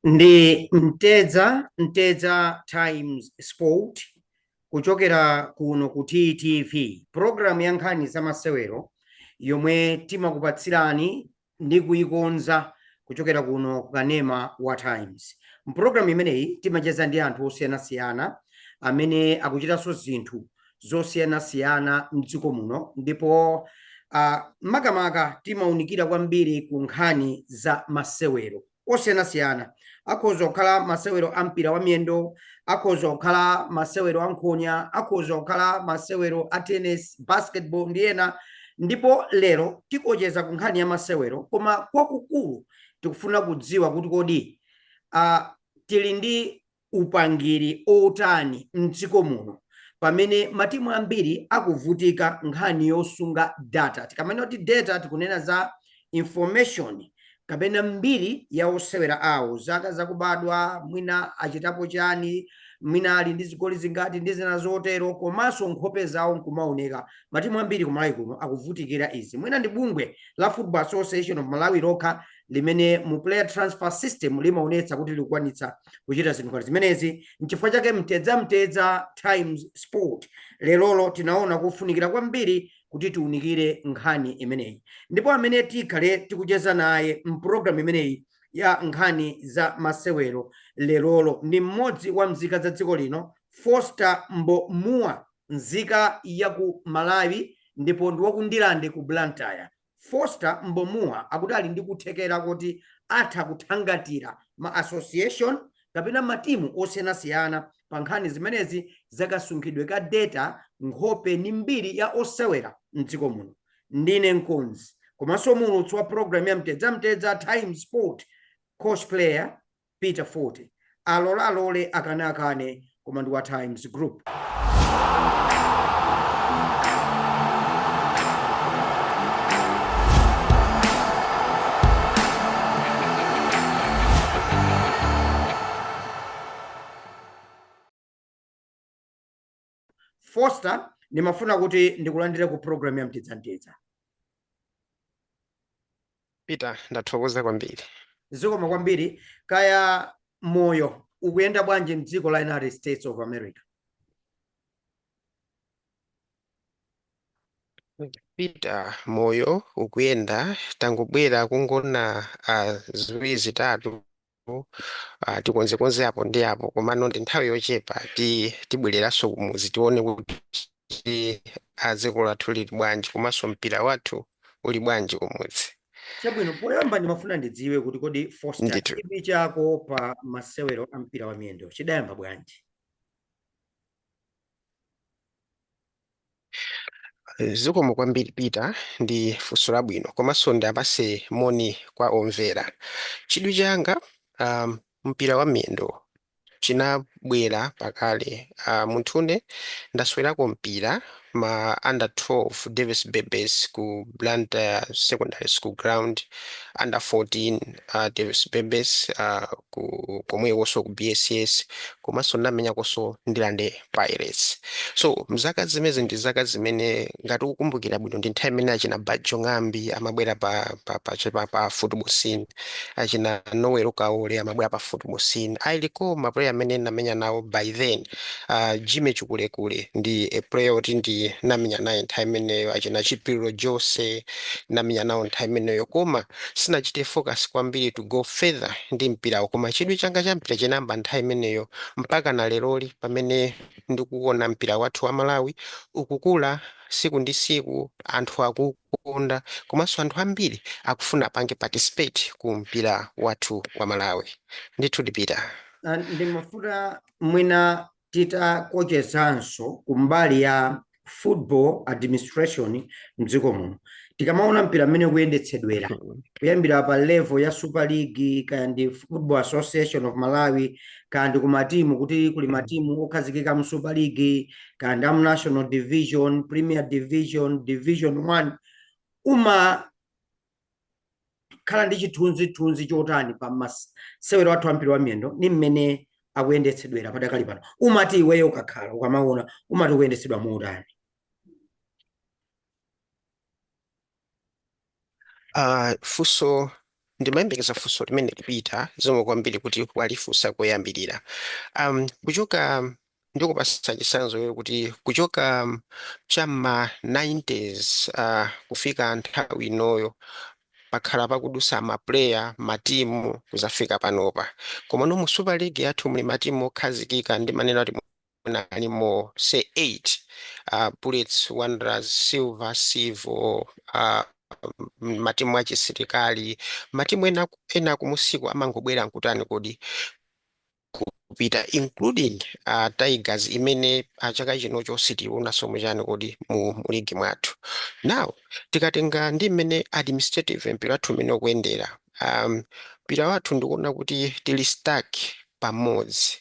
Ndi Mtedza Times Sport kuchokera kuno ku TTV, programu ya nkhani za masewero yomwe timakupatsirani ndi kuyikonza kuchokera kuno kanema wa Times. Mpulogalamu imeneyi timacheza ndi anthu osiyanasiyana amene akuchitanso zinthu zosiyanasiyana mdziko muno, ndipo makamaka timaunikira kwambiri ku nkhani za masewero osiyanasiyana. Akhoza kukhala masewero a mpira wa miyendo, akhoza kukhala masewero a nkhonya, akhoza kukhala masewero a tennis, basketball ndi ena. Ndipo lero tikucheza ku nkhani ya masewero, koma kwakukulu tikufuna kudziwa kuti kodi tili ndi upangiri otani mdziko muno pamene matimu ambiri akuvutika nkhani yosunga data. Tikamene kuti data tikunena za information kapena mbiri ya osewera awo, zaka zakubadwa, mwina achitapo chani, mwina ali ndi zigoli zingati ndi zina zotero, komanso nkhope zawo nkumaoneka. Matimu ambiri ku Malawi kuno akuvutikira izi. Mwina ndi bungwe la Football Association of Malawi lokha limene mu player transfer system limaonetsa kuti likukwanitsa kuchita zinthu ngati zimenezi. N'chifukwa chake Mtedza Times Sport lero tinaona kufunikira kwambiri kuti tiunikire nkhani imeneyi, ndipo amene tikhale tikucheza naye mpulogalamu imeneyi ya nkhani za masewero lero ndi mmodzi wa nzika za dziko lino, Foster Mbomua, nzika ya ku Malawi ndipo ndi wakundilande ku Blantyre. Foster Mbomua akuti ali ndi kuthekera kuti atha kuthangatira ma association kapena matimu osiyanasiyana pa nkhani zimenezi zakasungidwe ka data, nkhope ndi mbiri ya osewera mdziko muno. Ndine Nkonzi komanso mulutsi wa programu ya Mtedza Times Sport, coach player Peter Forte. Alole akane koma ndi wa Times Group. Foster, nimafuna kuti ndikulandire ku programu ya Mtedza. Peter, ndathokoza kwambiri. Zikoma kwambiri. Kaya moyo ukuyenda bwanji mdziko la United States of America? Peter, moyo ukuyenda, tangobwera kungona ziwiri zitatu tikonzekonze apo ndi apo, komano ndi nthawi yochepa tibwereranso kumuzi tione kuti dziko lathu lili bwanji komanso mpira wathu uli bwanji kumuzi. Chabwino, poyamba ndimafuna ndidziwe kuti kodi Foster, chidwi chako pa masewero a mpira wa miyendo chidayamba bwanji? Zikomo kwambiri Peter, ndi funso labwino komanso ndapase moni kwa omvera. Chidwi changa mpira wa miyendo chinabwera pakale. Munthune ndaswerako mpira ma under 12 Davis Bebes ku Blantyre Secondary School Ground, under 14 Davis Bebes komwekonso ku BSS, komanso ndamenyakonso Ndilande Pirates. So mzaka zimezi ndi zaka zimene ngati ukukumbukira bwino ndi nthawi imene achina Bajo Ng'ambi amabwera pa football scene, achina Noel Kaole amabwera pa football scene. Ayiliko maplayer amene ndamenya nawo by then. Jimmy Chukulekule ndi a player oti ndi namenya naye nthawi imeneyo, achina Chipiro Jose namenya nawo nthawi imeneyo, koma sinachite focus kwambiri to go further ndi mpirawo. Koma chidwi changa cha mpira chinamba nthawi imeneyo mpaka na leroli pamene ndikuona mpira wathu wa Malawi ukukula siku ndi siku, anthu akukonda komanso anthu ambiri akufuna apange participate ku mpira wathu wa Malawi. Ndithu Peter, ndimafuna mwina titakochezanso kumbali ya football administration mdziko muno. Tikamaona mpira mmene kuyendetsedwera kuyambira pa level ya Super League kandi Football Association of Malawi, kandi kumatimu kuti kuli matimu okhazikika mu Super League kandi mu National Division, Premier Division, Division 1, khala ndi chithunzithunzi chotani pa masewero athu ampira wa miyendo ni mmene akuyendetsedwera padakali pano? Umati iweyo ukakhala ukamaona umati kuyendetsedwa motani? Funso ndimayembekeza funso limene lipita zomwe kwambiri kuti walifunsa koyambirira. Kuchoka ndikupasa chitsanzo kuti kuchoka cham'ma 90s kufika nthawi inoyo pakhala pakudusa mapuleya matimu kuzafika panopa, komano mu Super League yathu muli matimu okhazikika ndi manena kuti alimo say 8 Bullets, Wanderers, Silver, Civil, matimu achisilikali, matimu ena kumusiku amangobwera nkutani kodi kupita including Tigers imene chaka chinocho sitiona somwe chani kodi mu ligi mwathu. Now tikatenga ndi mmene administrative mpira wathu mmene ukuyendera, mpira wathu ndikuona kuti tili stuck pamodzi.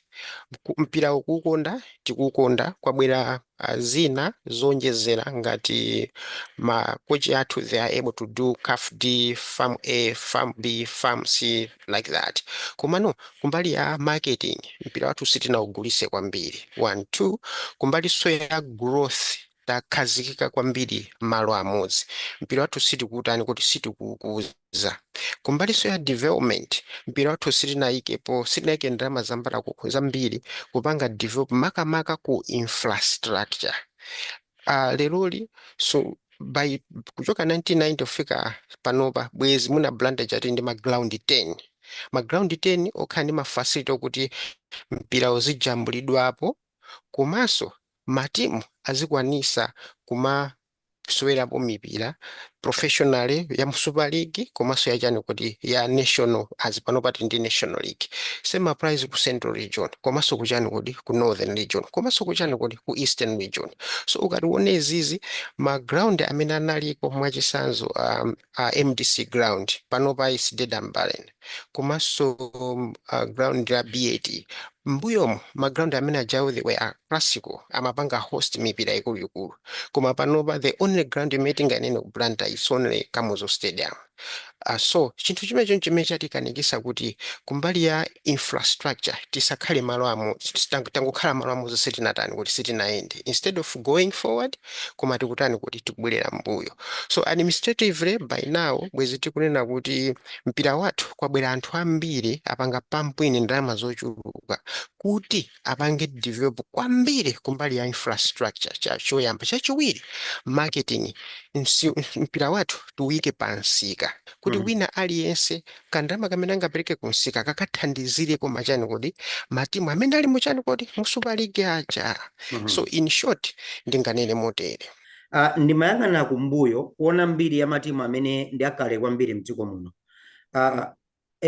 Mpira ukukonda tikukonda kwabwera zina zonjezera ngati makochi athu they are able to do CAF D, Farm A, Farm B, Farm C like that. Komano kumbali ya marketing mpira wathu sitinawugulise kwambiri. 1 2 kumbali so ya growth takhazikika kwambiri malo amodzi. Mpira wathu sitikutani kuti sitikukuza. Kumbali so ya development mpira wathu sitinayike ndalama zambala zambiri kupanga develop makamaka ku infrastructure. Leroli so by kuchoka 1990 kufika panopa bwezi muna blanda chati ndi ground 10. Ground 10 okhala ndi facility okuti mpira uzijambulidwapo komanso matimu azikwanisa kumasewerapo mipira professionally ya mu Super League komanso yachani kuti ya national azipano ndi National League. Same applies ku Central Region komanso kuchani kuti ku Northern Region komanso kuchani kuti ku Eastern Region. So ukatione izizi ma ground amene analiko mwachisanzo MDC ground panopa is Dedan Barren komanso ground ya BAT mbuyomu ground amene ajawo they were classical amapanga host mipira ikulu koma panopa the only ground meeting anene kublanta is only Kamuzu Stadium. So chinthu chimecho chimene chatikanikisa kuti kumbali ya infrastructure tisakhale malo amodzi, tangokhala malo amodzi sitinatani kuti sitinaende instead of going forward koma tikutani kuti tikubwerera mbuyo. So administratively by now bwezi tikunena kuti mpira wathu kwabwera anthu ambiri apanga pampwini ndalama zochuluka kuti apange develop kwambiri kumbali ya infrastructure choyamba. Chachiwiri marketing, mpira wathu tuwike pansika kuti wina aliyense kandama kamene angapereke kunsika kakathandizirepo machani kodi matimu amene ali muchani kodi mu Super League aja. So in short ndinganene motere. Ndimayang'ana kumbuyo kuona mbiri ya matimu amene ndi akale kwambiri mdziko muno.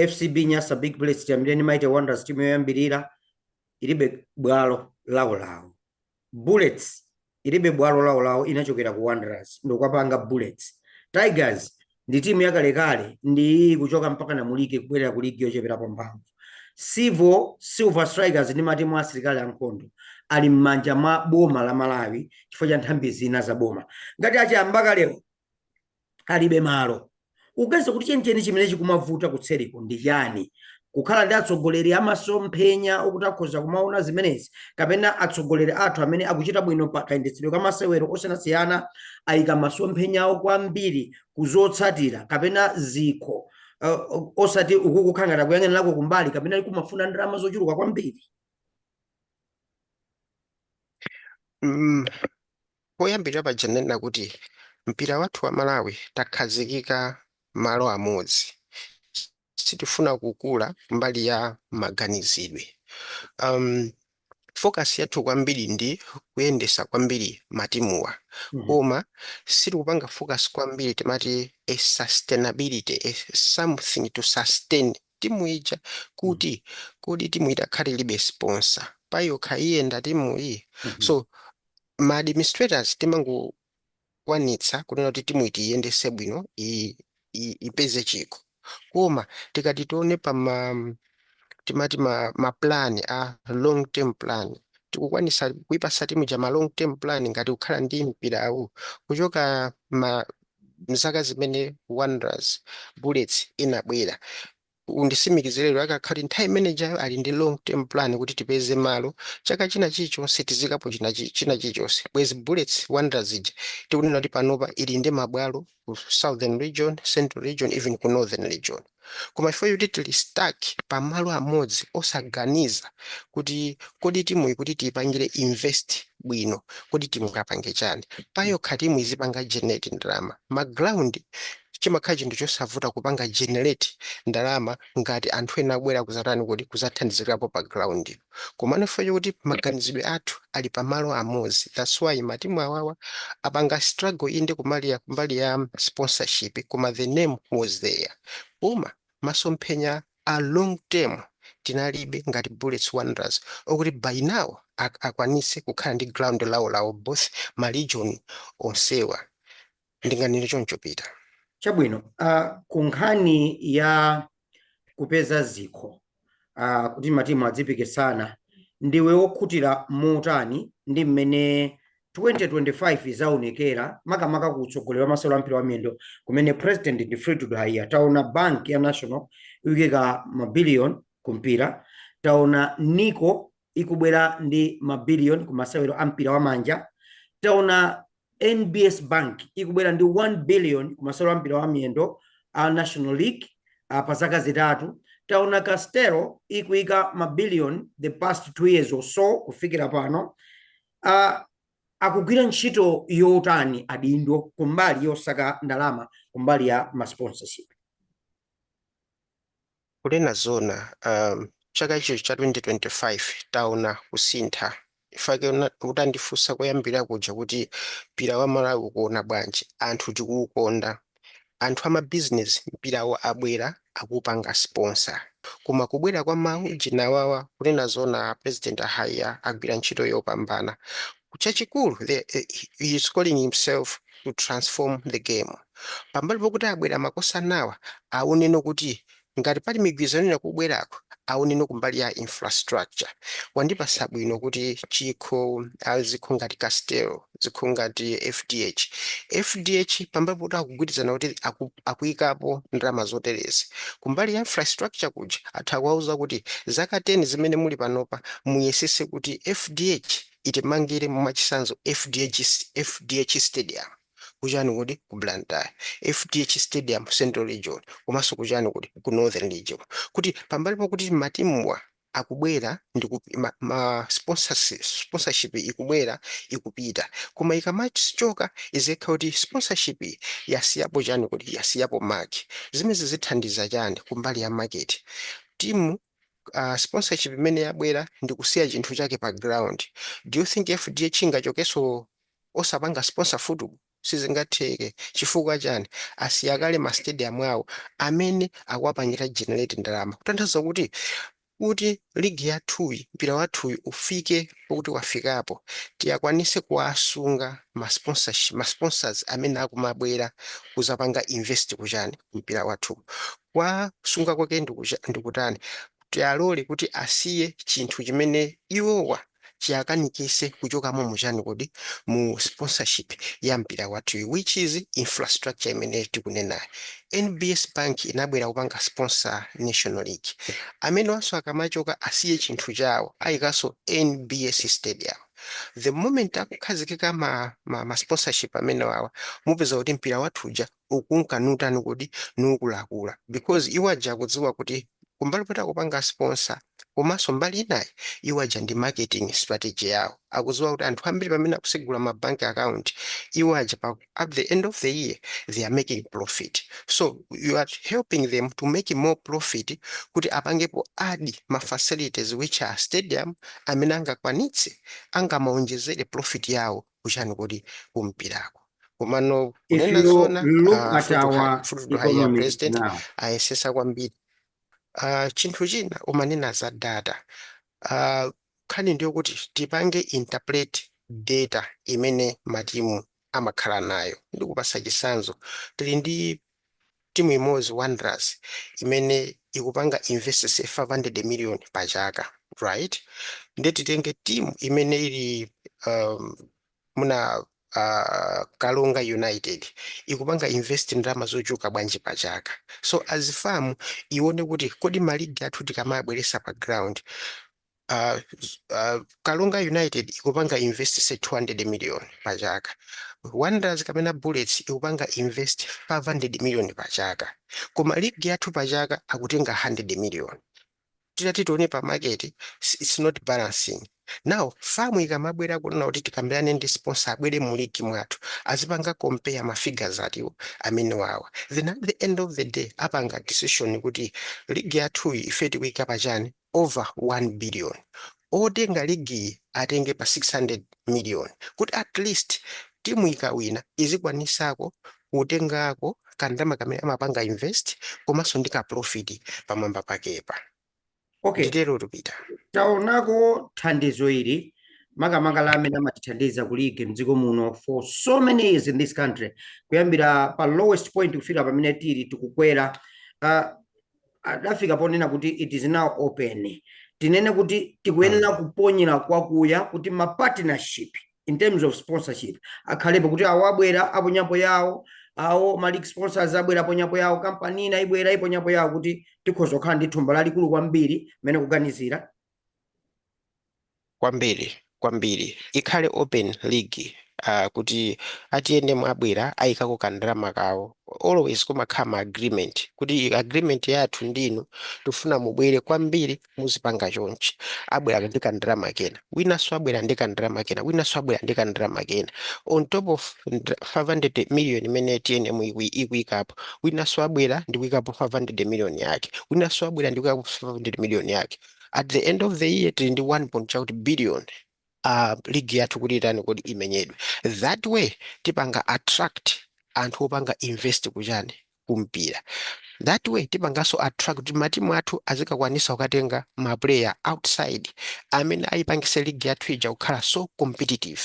FCB Nyasa Big Bullets chamene Mighty Wanderers timu yoyambirira ilibe bwalo lawo. Bullets ilibe bwalo lawo inachokera ku Wanderers ndo kwapanga Bullets. Tigers ndi timu yakalekale ndi kuchoka mpaka na mulike kubwerera ku ligi yochepera mphamvu. Silver Strikers ndi matimu asilikali ankhondo ali m'manja mwa boma la Malawi chifukwa cha nthambi zina za boma. Ngati achiyambaka lero alibe malo. Ugaza kuti chenicheni chimene chikumavuta kutseriko ndi chani? Kukhala ndi atsogoleri amasomphenya okuti akhoza kumaona zimenezi kapena atsogoleri athu amene akuchita bwino pa kayendetsedwe kamasewero osiyanasiyana ayika masomphenya awo kwambiri kuzotsatira kapena zikho osati ukukukhangata kuyang'anirako kumbali kapena likumafuna ndalama zochuluka kwambiri. Poyambirira pajanena kuti mpira wathu wa Malawi takhazikika malo amodzi, sitifuna kukula mbali ya maganizidwe. Focus yathu kwambiri ndi kuyendesa kwambiri matimuwa koma sitikupanga focus kwambiri timati a sustainability, something to sustain timu ija kuti kodi timu itakhale libe sponsor payo khaiyenda timu iyi. So ma administrators timangokwanitsa kunena kuti timu iti iyendese bwino ipeze chiko koma tikati tione pa timati ma plan a long term plan tikukwanisa kuipasa timu ja ma long term plan ngati kukhala ndi mpira awu kuchoka mzaka zimene Wanderers Bullets inabwera undisimikizire akakhali nthawi imenejayo ali ndi long term plan kuti tipeze malo chaka china chilichonse tizikapo china chilichonse. Bwezi bullets wonders zija tikunena kuti panopa ili ndi mabwalo ku southern region, central region, even ku northern region. Koma ifo kuti tili stuck pamalo amodzi osaganiza kuti kodi timu kuti tiyipangire invest bwino, kodi timungapange chani payo khatimu izipanga generate ndalama maground chimakhala chinthu chosavuta kupanga generate ndalama ngati anthu ena abwera kuzatani kuti kuzathandizirapo pa ground. Komano ifo kuti maganizidwe athu ali pamalo amodzi, that's why matimu awawa apanga struggle inde kumbali ya sponsorship koma the name was there. Uma masomphenya a long term tinalibe ngati bullets wonders okuti by now akwanise kukhala ndi ground lawo both ma region onsewa. Ndinganene choncho Peter. Chabwino, ku nkhani ya kupeza zikho kuti matimu adzipikisana, ndiwe wokhutira motani ndi mmene 2025 izaonekera makamaka kutsogolera masewero ampira wa miyendo kumene president ndi Frederick Haiya taona bank ya national ikuyika mabiliyoni kumpira, taona Nico ikubwera ndi mabiliyoni ku masewero ampira wa manja, taona NBS Bank ikubwera ndi 1 billion ku masewero ampira wa miyendo a National League pa zaka zitatu, taona Castelo ikuyika mabiliyoni the past 2 years or so kufikira pano. Akugwira ntchito yotani adindo kumbali yosaka ndalama kumbali ya ma sponsorship? Kulena zona chaka icho cha 2025 taona kusintha ifake utandifunsa koyambira kuja kuti mpira wa Malawi ukuona bwanji, anthu tikuukonda, anthu amabizinesi mpirawo abwera akupanga sponsor. Koma kubwera kwa mawu jina wawa kunena zona President Haiya agwira ntchito yopambana kuchachikulu. He is calling himself to transform the game. Pambali pokuti abwera makosa nawa aoneno kuti ngati pali migwirizano ina kubwerako aoneno kumbali ya infrastructure. Wandipasa bwino kuti chikho zikho ngati Castelo, zikho ngati FDH pambali pokuti akugwirizana kuti akuyikapo ndalama zoterezi kumbali ya infrastructure kuja atha kuwauza kuti zaka 10 zimene muli panopa muyesese kuti FDH itimangire mumachisanzo FDH stadium kuchani kuti ku Blantyre, FDH stadium Central Region, komanso kuchani kuti ku Northern Region, kuti pambali pokuti matimuwa akubwera ndi sponsorship ikubwera ikupita, koma ikamachoka izekha kuti sponsorship yasiyapo chani kuti yasiyapo market. Zimezi zithandiza chani kumbali ya market. Timu sponsorship imene yabwera ndi kusiya chinthu chake pa ground. Do you think FDH ingachokeso osapanga sponsor football? Sizingatheke. Chifukwa chani? Asiyakale ma stadium awo amene akuwapangira generate ndalama. Kutanthauza kuti ligi yathuyi mpira wathuyi ufike pokuti wafikapo tiyakwanise kuwasunga ma sponsors amene akumabwera kuzapanga invest kuchani mpira wathu. Kwasunga kwake ndikutani tiyalole kuti asiye chinthu chimene iwowa chiyakanikise kuchokamo muchani kodi mu sponsorship ya mpira wathu, which is infrastructure imene tikunenayo. NBS Bank inabwera kupanga sponsor National League, amene wanso akamachoka asiye chinthu chawo ayikaso NBS Stadium. The moment akukhazikika ma sponsorship amene wawa mupeza kuti mpira wathuja ukunkanutani kodi nukulakula, because iwaja kudziwa kuti kumbali pota kupanga sponsor komanso mbali inayi iwaja ndi marketing strategy yawo. Akudziwa kuti anthu ambiri pamene akusegula ma bank account iwaja at the end of the year they are making profit, so you are helping them to make more profit kuti apangepo adi ma facilities which are stadium amene angakwanitse angamaonjezere profit yawo kuchani kodi kumpirako. Komano kunena zona president ayesesa kwambiri. Chinthu china umanena za data. Khani ndiyo kuti tipange interpret data imene matimu amakhala nayo. Ndikupasa chisanzo, tili ndi timu imodzi Wanderers imene ikupanga invest 500 million pa chaka, right? Ndeti tenge timu imene ili muna Kalunga United ikupanga invest ndalama zochuka bwanji pa chaka. So as farm ione kuti kodi maligi athu tikamabweresa pa ground, Kalunga United ikupanga invest say 200 million pa chaka. Wanderers kapena Bullets ikupanga invest 500 million pa chaka. Koma ligi yathu pa chaka akutenga 100 million. Titati tione pa market, it's not balancing. Now farm ikamabwera kunena kuti tikambirane ndi sponsor abwere mu ligi mwathu azipanga compare ma figures atiwo amene wawa, then at the end of the day apanga decision kuti ligi yathu ife tikuika pachani over 1 billion, otenga ligi atenge pa 600 million kuti at least timu ikawina izikwanisako kutengako kandama kamene amapanga invest komanso ndika profit pamwamba pakepa. Okay, Nditero tupita taonako thandizo ili makamaka la amene amatithandiza ku league mdziko muno for so many years in this country, kuyambira pa lowest point kufika pamene tili tikukwera, adafika ponena kuti it is now open. Tinene kuti tikuyenera kuponyera kwakuya kuti ma partnership in terms of sponsorship akhalepo, kuti awabwera aponyapo yawo, awo ma league sponsors abwera aponyapo yawo, kampani ina ibwera iponyapo yawo, kuti tikhoza kukhala ndi thumba lalikulu kwambiri mene kuganizira kwambiri ikhale open league, kuti atiyende mwabwera ayikako kandalama kawo. Always kumakhala agreement kuti agreement yathu ndinu tufuna mubwere kwambiri muzipanga chonchi, abwera ndi kandalama kena, winanso abwera ndi kandalama kena, winanso abwera ndi kandalama kena on top of 500 million imene TNM ikuikapo, winanso abwera ndi kuikapo 500 million yake, winanso abwera ndi kuikapo 500 million yake. At the end of the year tili ndi 1.8 billion ligi yathu kuti itani kuti imenyedwe. That way tipanga attract anthu opanga invest kuchani kumpira. That way tipangaso attract kuti matimu athu azikakwanisa kukatenga ma player outside amene ayipangise ligi yathu ija kukhala so competitive.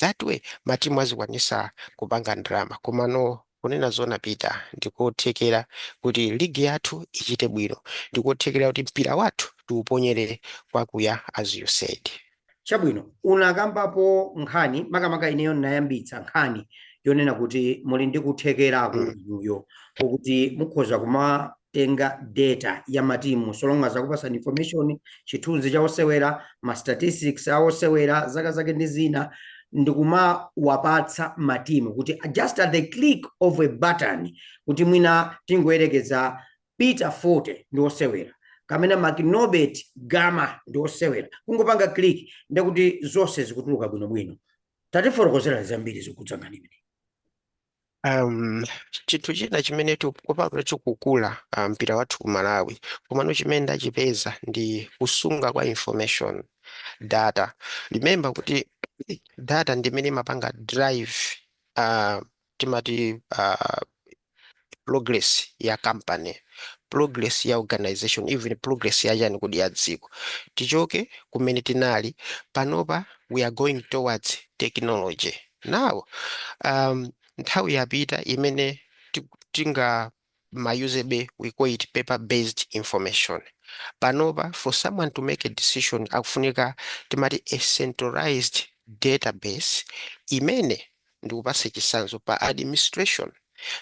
That way matimu azikwanisa kupanga ndalama. Komano kunena zona pita ndikothekera kuti ligi yathu ichite bwino, ndikothekera kuti mpira wathu tiuponyerere kwakuya as you said. Chabwino, unakambapo nkhani makamaka ineyo nayambitsa nkhani yonena kuti muli ndi kuthekera kuyo kuti mukhoza kumatenga data ya matimu so long as akupasani information, chithunzi cha osewera, ma statistics a osewera, zaka zake ndi zina, ndikumawapatsa matimu kuti just at the click of a button kuti mwina tingoyerekeza Peter Forte ndi osewera, kamena Makinobet Gama ndi osewera, kungopanga click ndekuti zonse zikutuluka bwinobwino. Tatifotokozera zambiri zikudzanganimene. Chinthu china chimene tikupanga chikukula mpira wathu ku Malawi, komano chimene ndachipeza ndi kusunga kwa information data. Remember kuti data ndimene mapanga drive timati progress ya company, progress ya organization, even progress ya jani kudi ya dziko. Tichoke kumene tinali panopa, we are going towards technology. Now nthawi yapita imene tinga mayusebe, we call it paper-based information. Panopa, for someone to make a decision, akufunika timati a centralized database imene ndikupase chisanzo pa administration.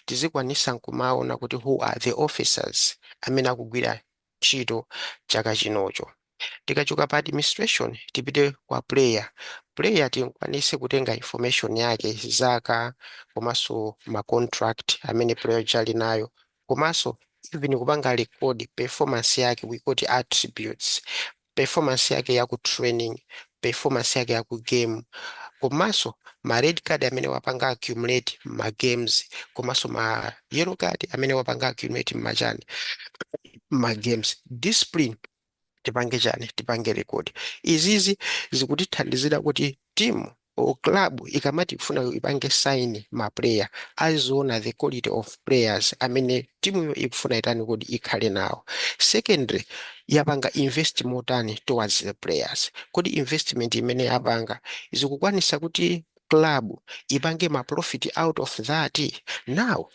Tizikwanisa nkumaona kuti who are the officers amene akugwira ntchito chaka chinocho. Tikachoka pa administration tipite kwa player tinkwanise kutenga information yake, zaka komanso ma contract amene player chali nayo, komanso even kupanga record performance yake, we call it attributes, performance yake ya ku training, performance yake ya ku game, komanso ma red card amene wapanga accumulate ma games, komanso ma yellow card amene wapanga accumulate ma games. Discipline tipange record. Izizi zikutithandizira kuti timu o club ikamati kufuna ipange sign ma player, aziona the quality of players amene timu yo ikufuna itani kuti ikhale nawo. Secondly, yapanga invest motani towards the players, kuti investment imene yapanga izikukwanisa kuti club ipange ma profit out of that. Now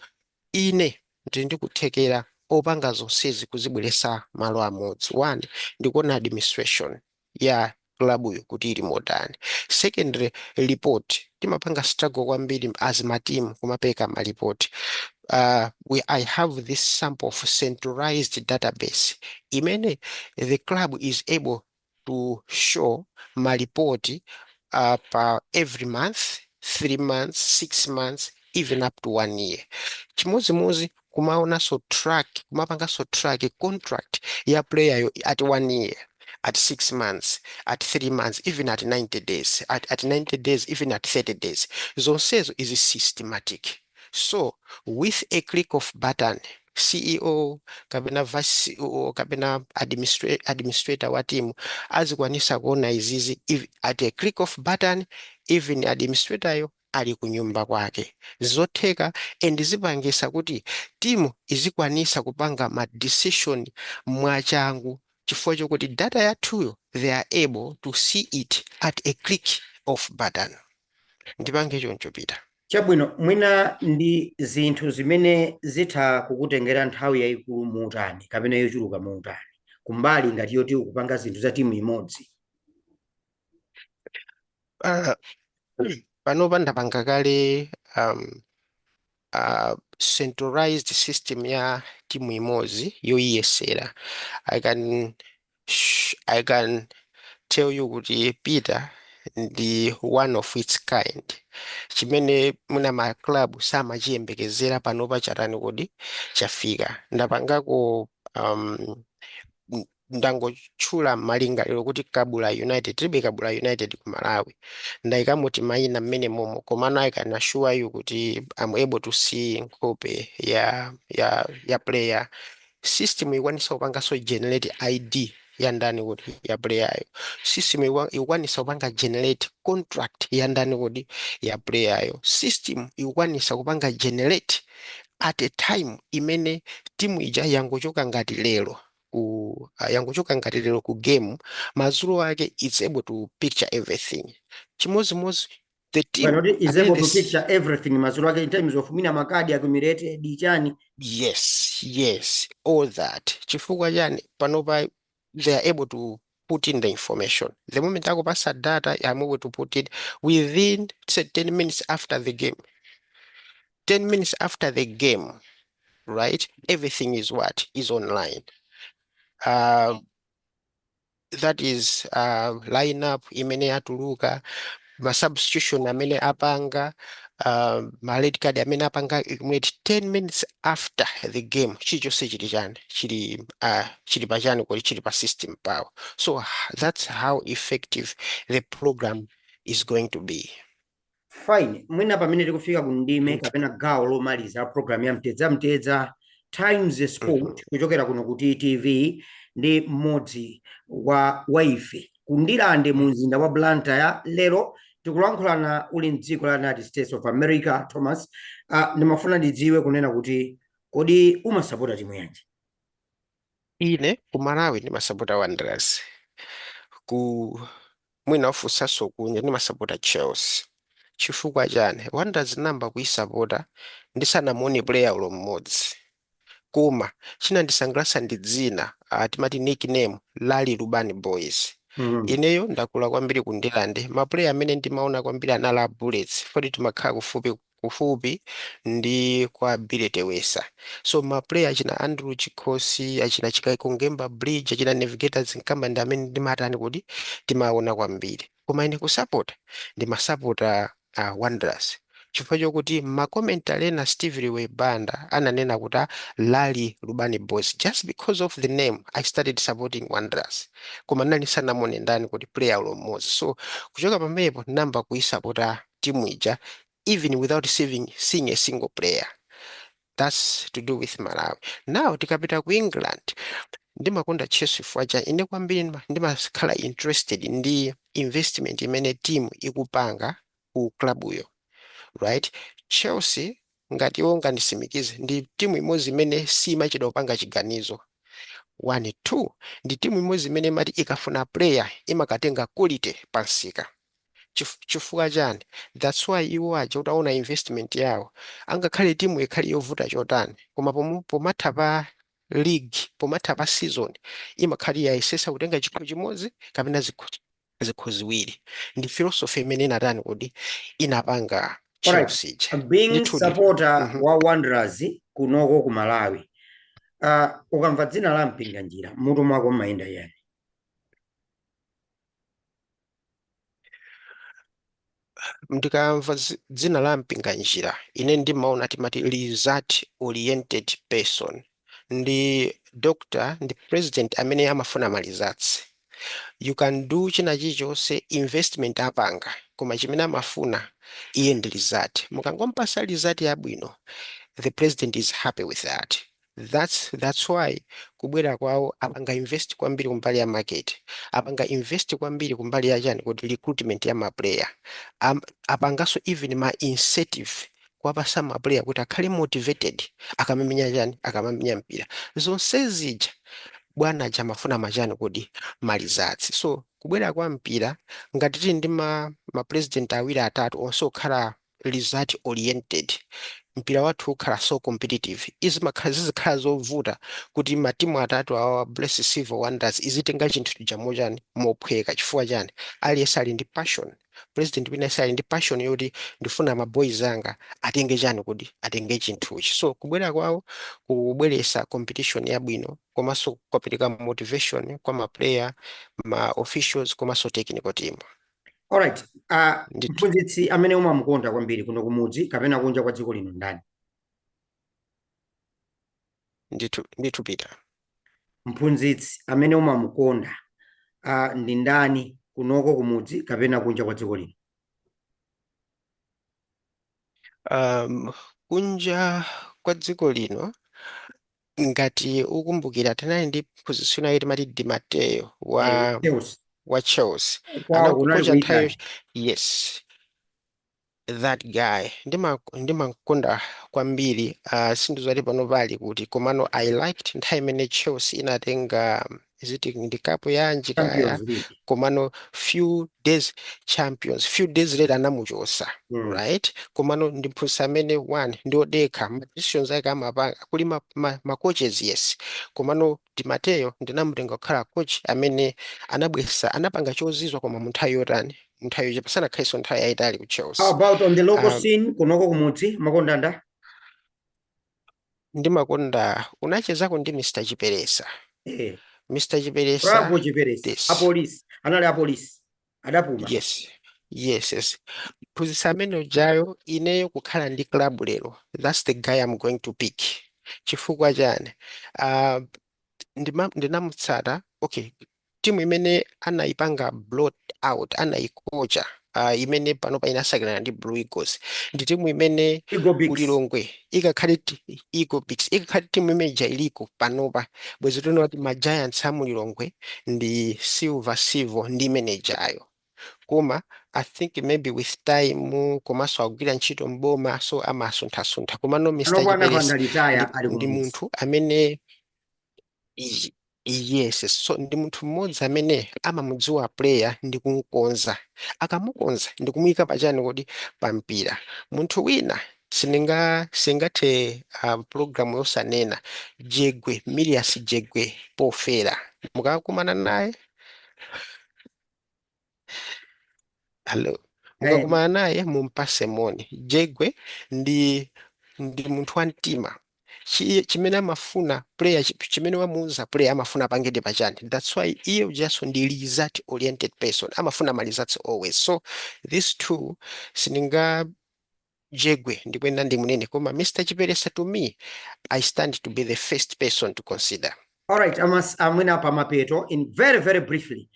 ine ndikuthekera opanga zonsezi kuzibweresa malo amodzi. One, ndikuona administration ya klabuyo kuti ili motani. Secondly, report timapanga struggle kwambiri as matimu kumapeka malipoti. I have this sample of centralized database imene the club is able to show malipoti per every month, 3 months, 6 months, even up to 1 year. Chimodzimodzi kumaonanso track, kumapanganso track contract ya player yo at 1 year, at 6 months, at 3 months, even at 90 days, at 90 days, even at 30 days. Zonsezo is systematic. So with a click of button, CEO kapena vice CEO kapena administrator wa timu azikwanisa kuona izizi at a click of button, even administrator yo ali kunyumba kwake. Zotheka and zipangisa kuti timu izikwanisa kupanga ma decision mwachangu chifukwa chokuti data yathuyo they are able to see it at a click of button. Ndipange choncho Peter. Chabwino, mwina ndi zinthu zimene zitha kukutengera nthawi yayikulu muutani kapena yochuluka muutani kumbali ngati yoti ukupanga zinthu za timu imodzi? Panopa ndapanga kale centralized system ya timu imodzi yoyiyesera. I can tell you kuti Peter ndi one of its kind. Chimene muna ma club samachiyembekezera panopa chatani kodi chafika. Ndapangako ndangotchula malingaliro kuti Kabula United, tilibe Kabula United ku Malawi. Ndayikamuti mayina mmene momo, komano I can assure you kuti I'm able to see nkhope ya player. System ikwanisa kupanga so generate ID ya ndani kuti ya player yo. System ikwanisa kupanga generate contract ya ndani kuti ya player yo. System ikwanisa kupanga generate at a time imene timu ija yangochoka ngati lero ku game, mazulu wake it's able to picture everything. Chimodzimodzi the team is able to picture everything, mazulu wake in terms of mina makadi accumulated chani. Yes, all that. Chifukwa chani panopa they are able to put in the information. The moment I go pass that data, I'm able to put it within, say, 10 minutes after the game. 10 minutes after the game, right? Everything is what? Is online. That is lineup imene atuluka, ma substitution amene apanga, ma red card amene apanga accumulate 10 minutes after the game. Chichonse chili chani chili pachani kodi chili pa system pawo. So that's how effective the program is going to be. Fine, mwina pamene tikufika ku ndime kapena gawo lomaliza program ya Mtedza Times Sport kuchokera kuno ku TV ndi mmodzi wa ife kundilande mu mzinda wa Blantyre. Lero tikulankhulana uli mdziko la United States of America. Thomas, ndimafuna ndidziwe kunena kuti kodi umasapota timu yanji? Ine ku Malawi ndimasapota Wanderers, ku mwina ofunsaso kunja ndimasapota Chelsea. Chifukwa chani? Wanderers namba kuisapota ndisanamuone player ulo mmodzi, koma chinandisangalatsa ndi dzina timati nickname Lali Lubani Boys. Ineyo ndakula kwambiri kundilande, ma player amene ndimaona kwambiri anala Bullets, foti timakhala kufupi ndi kwa Billy Tewesa. So ma player achina Andrew Chikosi, achina Chikaiko Ngemba Bridge, achina Navigators Nkamba ndi amene ndimatani kuti timaona kwambiri. Koma ine kusapota ndimasapota Wanderers chifukwa chokuti makomentari ena Steve Liwebanda ananena kuti Lali Lubani Boys. Just because of the name I started supporting Wanderers, koma nani sanamone ndani kuti player ulo mmodzi. So kuchoka pamenepo namba kuisapota timu ija even without seeing a single player. That's to do with Malawi. Now tikapita ku England, ndimakonda Chelsea fwacha ine kwambiri ndimakhala interested ndi investment imene timu ikupanga ku club yo, right? Chelsea ngati yonga ndisimikize ndi timu imodzi imene simachedwa kupanga chiganizo. 1 2 ndi timu imodzi imene mati ikafuna player imakatenga quality pansika. Chifukwa chani? That's why iwo aja utaona investment yawo angakhale timu ikhali yovuta chotani, koma pomatha pa league, pomatha pa season imakhali yaisesa kutenga chikho chimodzi kapena zikho zikho ziwiri ndi philosophy imene inatani kuti inapanga Alright, Chelsea ija being ndithudi. supporter wa Wanderers kunoko ku Malawi, ukamva dzina la mpinganjira mutu mwako mayenda yani? Ndikamva dzina la mpinganjira ine ndimaona timati result oriented person, ndi doctor ndi president amene amafuna malizatsi. You can do china chilichonse investment apanga koma chimene amafuna iye ndi result. Mukangompasa result yabwino, the president is happy with that. That's why kubwera kwawo apanga invest kwambiri kumbali ya market, apanga invest kwambiri kumbali ya chani kuti recruitment ya maplayer, apangaso even ma incentive kuwapasa maplayer kuti akhale motivated akamamenya chani akamamenya mpira. Zonse zija bwana jamafuna machani kuti malizatsi. So kubwera kwa mpira ngati tili ndi ma president awiri atatu onse okhala result oriented, mpira wathu ukhala so competitive. Zizikhala zovuta kuti matimu atatu awa Blessed Silver Wanderers izitenga chinthu chamo chani mophweka. Chifukwa chani? Aliyense ali ndi passion, president wina ali ndi passion yoti ndifuna ma boys anga atenge chani kuti atenge chinthuchi. So kubwera kwawo kubweresa competition yabwino komanso kupereka motivation kwa ma player, ma officials komanso technical team. Alright, mphunzitsi amene umamukonda kwambiri kuno kumudzi kapena kunja kwa dziko lino ndani? Ndithu Peter. Mphunzitsi amene umamukonda ndi ndani kunoko kumudzi kapena kunja kwa dziko lino? Kunja kwa dziko lino ngati ukumbukira tinali ndi mphunzitsi unayi timati Di Matteo wa Chelsea anakukocha nthawiyo. Yes, that guy ndimakonda kwambiri. Sindizati pano pali kuti komano I liked nthawi imene Chelsea inatenga ndi kapu ya njikaya komano few days later anamuchosa. Right, komano ndi mphunzitsi amene one ndi odekha, ma decisions ake amapanga kuli ma coaches. Yes, komano Di Matteo ndinamutenga kukhala coach amene anapanga chozizwa koma munthawi yotani munthawi pasana khaiso nthawi yayitali ku Chelsea. How about on the local scene kunoko kumudzi makonda nda? Ndimakonda unachezako ndi Mr. Chiperesa. Mr. Chiperesa. Bravo Chiperesa. Apolisi. Anali apolisi. Adapuma. Yes. Mphunzitsi amene ujayo ineyo kukhala ndi club lero. That's the guy I'm going to pick. Chifukwa chani? Ndinamutsata. Okay. Timu imene anaipanga blot out, anaikocha imene pano painasakirana ndi Blue Eagles ndi timu imene ulilongwe ikakhale Eagle Beaks ikakhale timu imene iliko panopa bwezi tono kuti ma Giants amulilongwe ndi Silver ndi imene ijayo. Koma I think maybe with time komanso agwira ntchito mboma so amasuntha komano Mr. Chiperesa ndi munthu amene yes, so ndi munthu mmodzi amene amamudziwa player ndi kumukonza, akamukonza ndi kumuyika pachani kuti pampira. Munthu wina singathe program yosanena Milias Jegwe pofera mukakumana naye. Mukakumana naye mumpase moni. Jegwe ndi munthu wa mtima. Chimene amafuna player chimene wamuuza player amafuna pangede pachani. That's why iyo just ndi result oriented person, amafuna ma results always. So these two sininga Jegwe ndikwenda ndi munene koma Mr. Chiperesa to me I stand to be the first person to consider. Alright, amwina pa mapeto in very briefly,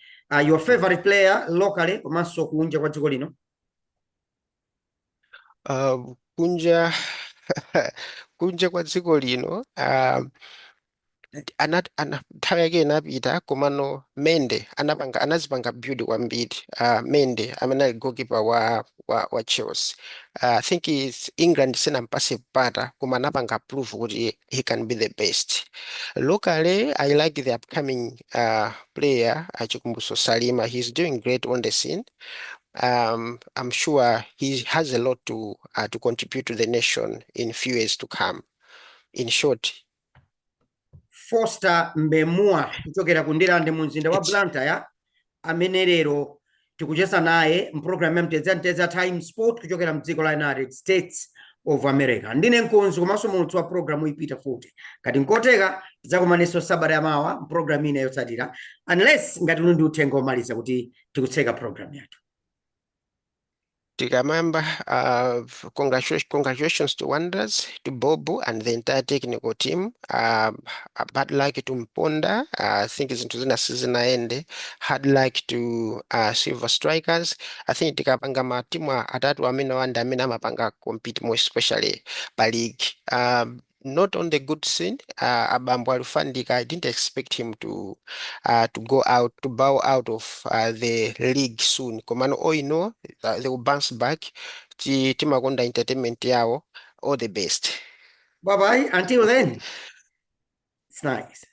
your favorite player locally komanso kunja kwa dziko lino? Kunja kwa dziko lino nthawi yake inapita komano Mende anazipanga build kwambiri. Mende amene ali goalkeeper wa Chelsea. I think England sinampase pata koma anapanga prove kuti he can be the best. Locally I like the upcoming player Chikumbuso Salima. He's doing great on the scene. I'm sure he has a lot to contribute to the nation in few years to come. In short, Foster Mbemua kuchokera kundira ndi munzinda wa Blantyre amene lero tikucheza naye mprogram ya Mtedza Time Sport kuchokera mdziko la United States of America. Ndine Nkonzi komanso mulutsi wa programu ipita futi kati nkoteka tidzakumaneso sabata yamawa mprogram ine yotsatira unless ngati unu ndi uthenga omaliza kuti tikutseka program yathu. Tikamamba, congratulations to Wanderers, to Bobo and the entire technical team. Bad luck to Mponda. I think it's into the season end. Hard luck to Silver Strikers. I think tikapanga matimu atatu amene wanda amene amapanga compete more especially by league. Not on the good scene. Abambo Alufandika, I didn't expect him to go out, to bow out of the league soon. Komano all you know, they will bounce back. Timakonda entertainment yao. All the best. Bye bye. Until then, it's nice.